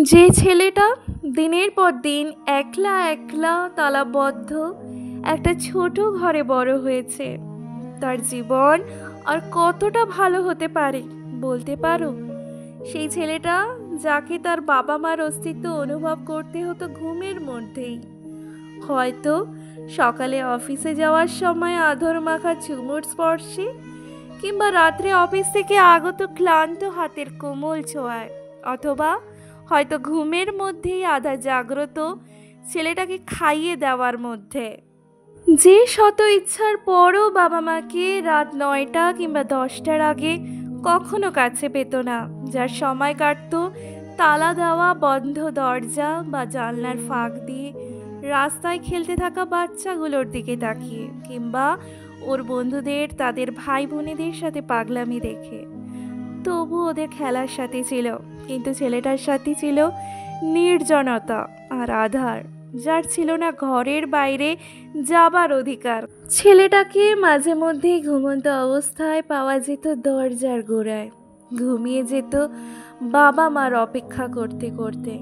যে ছেলেটা দিনের পর দিন একলা একলা তালাবদ্ধ একটা ছোট ঘরে বড় হয়েছে, তার জীবন আর কতটা ভালো হতে পারে বলতে পারো? সেই ছেলেটা যাকে তার বাবা মার অস্তিত্ব অনুভব করতে হতো ঘুমের মধ্যেই, হয়তো সকালে অফিসে যাওয়ার সময় আধর মাখা চুমুর স্পর্শে, কিংবা রাত্রে অফিস থেকে আগত ক্লান্ত হাতের কোমল ছোঁয়ায়, অথবা হয়তো ঘুমের মধ্যেই আধা জাগ্রত ছেলেটাকে খাইয়ে দেওয়ার মধ্যে। যে শত ইচ্ছার পরও বাবা মাকে রাত 9টা কিংবা 10টার আগে কখনো কাছে পেত না, যার সময় কাটত তালা দেওয়া বন্ধ দরজা বা জানলার ফাঁক দিয়ে রাস্তায় খেলতে থাকা বাচ্চাগুলোর দিকে তাকিয়ে, কিংবা ওর বন্ধুদের তাদের ভাই বোনেদের সাথে পাগলামি দেখে। তবু ওদের খেলার সাথে ছিল, কিন্তু ছেলেটার সাথে ছিল নির্জনতা আর আধার, যার ছিল না ঘরের বাইরে যাবার অধিকার। ছেলেটাকে মাঝে মধ্যেই ঘুমন্ত অবস্থায় পাওয়া যেত দরজার গোড়ায়, ঘুমিয়ে যেত বাবা মার অপেক্ষা করতে করতে।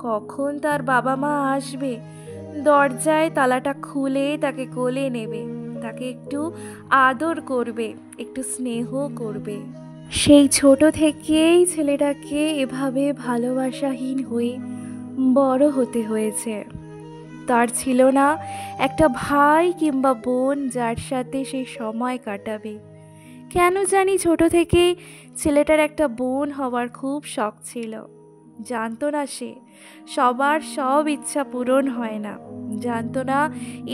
কখন তার বাবা মা আসবে, দরজায় তালাটা খুলে তাকে কোলে নেবে, তাকে একটু আদর করবে, একটু স্নেহ করবে। সেই ছোট থেকেই ছেলেটাকে এভাবে ভালোবাসাহীন হয়ে বড় হতে হয়েছে। তার ছিল না একটা ভাই কিংবা বোন যার সাথে সে সময় কাটাবে। কেন জানি ছোট থেকেই ছেলেটার একটা বোন হওয়ার খুব শখ ছিল। জানতো না সে সবার সব ইচ্ছা পূরণ হয় না, জানতো না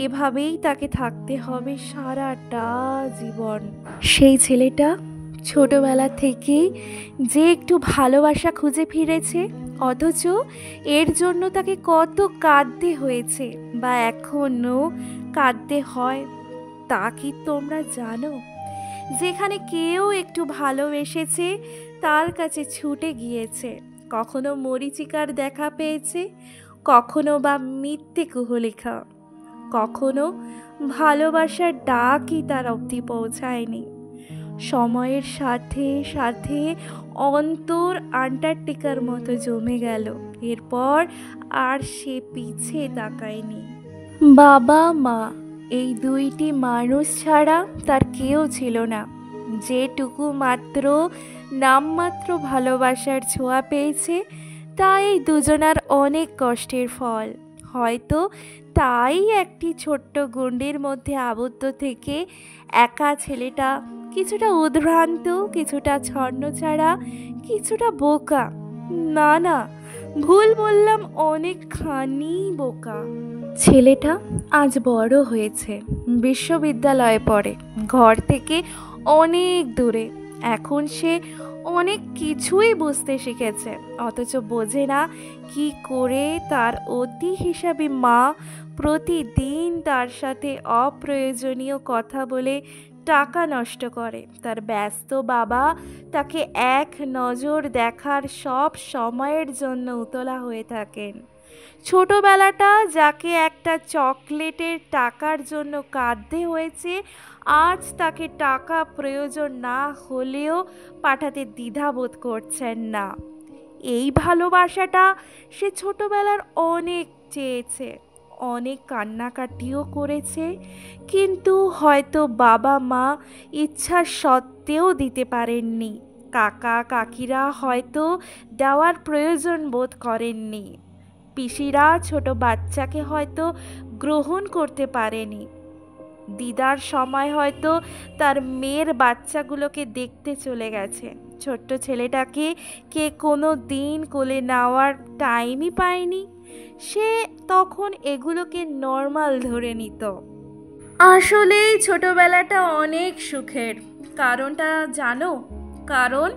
এভাবেই তাকে থাকতে হবে সারাটা জীবন। সেই ছেলেটা ছোটবেলা থেকেই যে একটু ভালোবাসা খুঁজে ফিরেছে, অথচ এর জন্য তাকে কত কাঁদতে হয়েছে বা এখনো কাঁদতে হয়, তা কি তোমরা জানো? যেখানে কেউ একটু ভালোবেসেছে তার কাছে ছুটে গিয়েছে, কখনো মরীচিকার দেখা পেয়েছে, কখনো বা মিথ্যে কুহলিখা, কখনো ভালোবাসার ডাকই তার অবধি পৌঁছায়নি। সময়ের সাথে সাথে অন্তর আন্টার্কটিকার মতো জমে গেল, এরপর আর সে পিছে তাকায়নি। বাবা মা এই দুইটি মানুষ ছাড়া তার কেউ ছিল না। যেটুকু মাত্র নামমাত্র ভালোবাসার ছোঁয়া পেয়েছে তা এই দুজনার অনেক কষ্টের ফল। হয়তো তাই একটি ছোট্ট গণ্ডির মধ্যে আবদ্ধ থেকে একা ছেলেটা কিছুটা উদ্ভ্রান্ত, কিছুটা ছন্নছাড়া, কিছুটা বোকা। না না, ভুল বললাম, অনেকখানি বোকা। ছেলেটা আজ বড় হয়েছে, বিশ্ববিদ্যালয়ে পড়ে, ঘর থেকে অনেক দূরে। এখন সে অনেক কিছুই বুঝতে শিখেছে, অথচ বোঝে না কি করে তার অতি হিসাবী মা প্রতিদিন তার সাথে অপ্রয়োজনীয় কথা বলে টাকা নষ্ট করে। তার ব্যস্ত বাবা তাকে এক নজর দেখার সব সময়ের জন্য উতলা হয়ে থাকেন। ছোটবেলাটা যাকে একটা চকলেটের টাকার জন্য কাঁদতে হয়েছে, আজ তাকে টাকা প্রয়োজন না হলেও পাঠাতে দ্বিধাবোধ করছেন না। এই ভালোবাসাটা সে ছোটবেলার অনেক চেয়েছে, অনেক কান্নাকাটিও করেছে, কিন্তু হয়তো বাবা মা ইচ্ছা সত্ত্বেও দিতে পারেননি। কাকা কাকিরা হয়তো দেওয়ার প্রয়োজন বোধ করেননি। পিসিরা ছোট বাচ্চাকে হয়তো গ্রহণ করতে পারেনি। দিদার সময় হয়তো তার মেয়ের বাচ্চাগুলোকে দেখতে চলে গেছে। ছোট্ট ছেলেটাকে কে কোনো দিন কোলে নেওয়ার টাইমই পায়নি। সে তখন এগুলোকে নর্মাল ধরে নিত। আসলে ছোটবেলাটা অনেক সুখের। কারণটা জানো? কারণ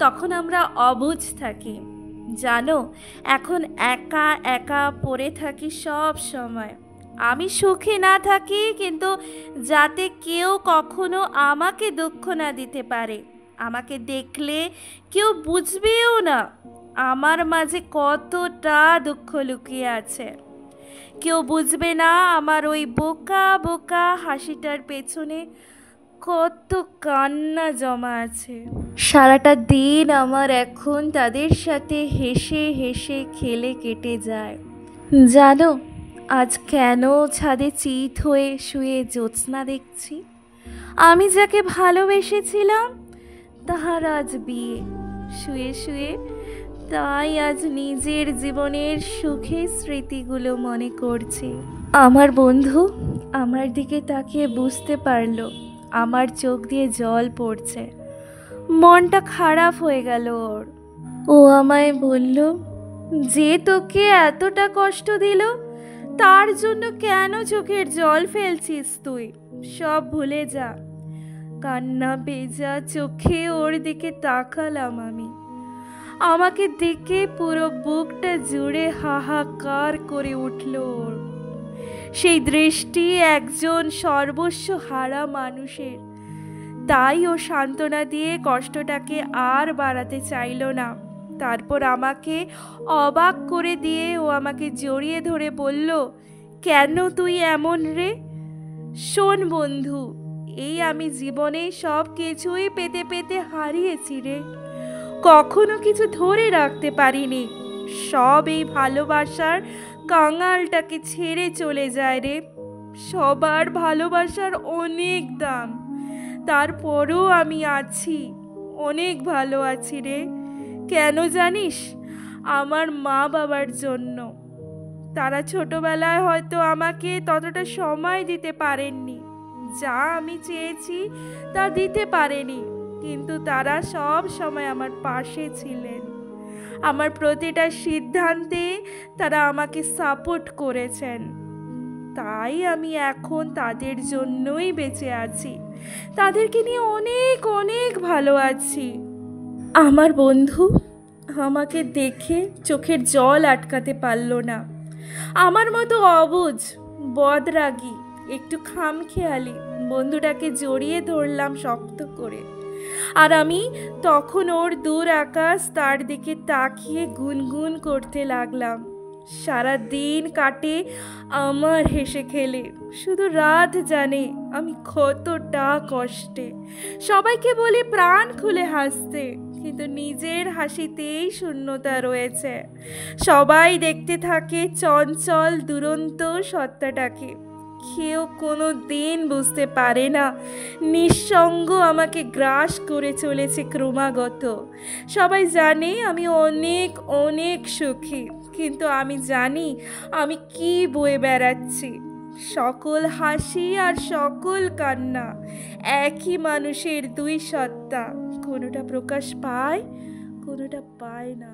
তখন আমরা অবুঝ থাকি। জানো, এখন একা একা পড়ে থাকি সব সময়। আমি সুখে না থাকি, কিন্তু যাতে কেউ কখনো আমাকে দুঃখ না দিতে পারে। আমাকে দেখলে কেউ বুঝবেও না আমার মাঝে কতটা দুঃখ লুকিয়ে আছে। কেউ বুঝবে না আমার ওই বোকা বোকা হাসিটার পেছনে কত কান্না জমা আছে। সারাটা দিন আমার এখন তাদের সাথে হেসে হেসে খেলে কেটে যায়। জানো আজ কেন ছাদে চিত হয়ে শুয়ে জ্যোৎস্না দেখছি? আমি যাকে ভালোবেসেছিলাম তাহার আজ বিয়ে। শুয়ে শুয়ে তাই আজ নিজের জীবনের সুখের স্মৃতিগুলো মনে করছি। আমার বন্ধু আমার দিকে তাকিয়ে বুঝতে পারলো আমার চোখ দিয়ে জল পড়ছে। মনটা খারাপ হয়ে গেল ওর। ও আমায় বলল, যে তোকে এতটা কষ্ট দিল তার জন্য কেন চোখের জল ফেলছিস তুই? সব ভুলে যা। কান্না ভেজা চোখে ওর দিকে তাকালাম আমি। আমাকে দেখে পুরো বুকটা জুড়ে হাহাকার করে উঠল ওর। সেই দৃষ্টি একজন সর্বস্ব হারা মানুষের। তাই ও সান্ত্বনা দিয়ে কষ্টটাকে আর বাড়াতে চাইল না। তারপর আমাকে অবাক করে দিয়ে ও আমাকে জড়িয়ে ধরে বলল, কেন তুই এমন রে? শোন বন্ধু, এই আমি জীবনে সব কিছুই পেতে পেতে হারিয়েছি রে। কখনো কিছু ধরে রাখতে পারিনি। সব এই ভালোবাসার কাঙালটাকে ছেড়ে চলে যায় রে। সবার ভালোবাসার অনেক দাম, তারপরও আমি আছি, অনেক ভালো আছি রে। কেন জানিস? আমার মা বাবার জন্য। তারা ছোটবেলায় হয়তো আমাকে ততটা সময় দিতে পারেননি, যা আমি চেয়েছি তা দিতে পারেনি, কিন্তু তারা সব সময় আমার পাশে ছিলেন। আমার প্রতিটা সিদ্ধান্তে তারা আমাকে সাপোর্ট করেছেন। তাই আমি এখন তাদের জন্যই বেঁচে আছি, তাদেরকে নিয়ে অনেক অনেক ভালো আছি। আমার বন্ধু আমাকে দেখে চোখের জল আটকাতে পারল না। আমার মতো অবুঝ, বদরাগী, একটু খামখেয়ালি বন্ধুটাকে জড়িয়ে ধরলাম শক্ত করে। আর আমি তখন ওর দূর আকাশ তার দিকে তাকিয়ে গুনগুন করতে লাগলাম। সারা দিন কাটে আমার হেসে খেলে, শুধু রাত জানে আমি কতটা কষ্টে। সবাইকে বলি প্রাণ খুলে হাসতে, কিন্তু নিজের হাসিতেই শূন্যতা রয়েছে। সবাই দেখতে থাকে চঞ্চল দুরন্ত সত্তাটাকে। কেউ কোনো দিন বুঝতে পারে না নিঃসঙ্গ আমাকে গ্রাস করে চলেছে ক্রমাগত। সবাই জানে আমি অনেক অনেক সুখী, কিন্তু আমি জানি আমি কি বয়ে বেড়াচ্ছি। সকল হাসি আর সকল কান্না একই মানুষের দুই সত্তা, কোনোটা প্রকাশ পায়, কোনোটা পায় না।